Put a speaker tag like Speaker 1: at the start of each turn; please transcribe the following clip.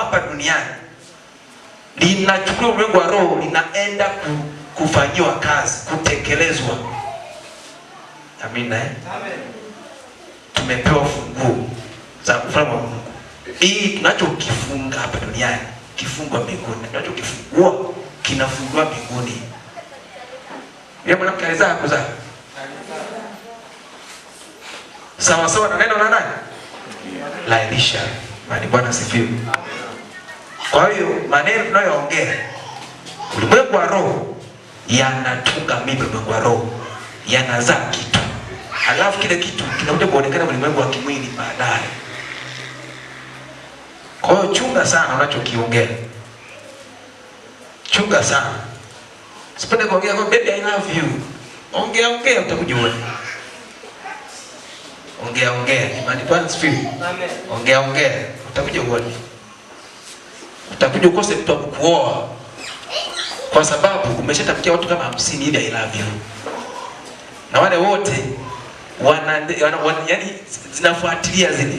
Speaker 1: hapa duniani linachukua ulimwengu wa roho, linaenda kufanyiwa kazi, kutekelezwa. Amina. Amen. Tumepewa funguo za ufalme wa Mungu. Hii tunachokifunga hapa duniani kifungwa mbinguni. Tunachokifungua kinafungua mbinguni. Yeye mwanamke alizaa kuzaa. Sawa sawa na neno la nani? La Elisha. Bali Bwana sifiwe. Kwa hiyo maneno tunayoongea ulimwengu wa roho yanatunga mimba, ulimwengu wa roho yanazaa kitu. Alafu kile kitu kinakuja kuonekana ulimwengu wa kimwili baadaye. Kwa hiyo chunga sana unachokiongea. Chunga sana. Sipende kuongea kwa baby I love you. Ongea utakujua. Ongea. Imani Bwana sifiwe. Amen. Ongea utakuja uone. Utakuja ukose mtu wa kukuoa. Kwa sababu umeshatafikia watu kama 50 hivi I love you. Na wale wote yani zinafuatilia zile.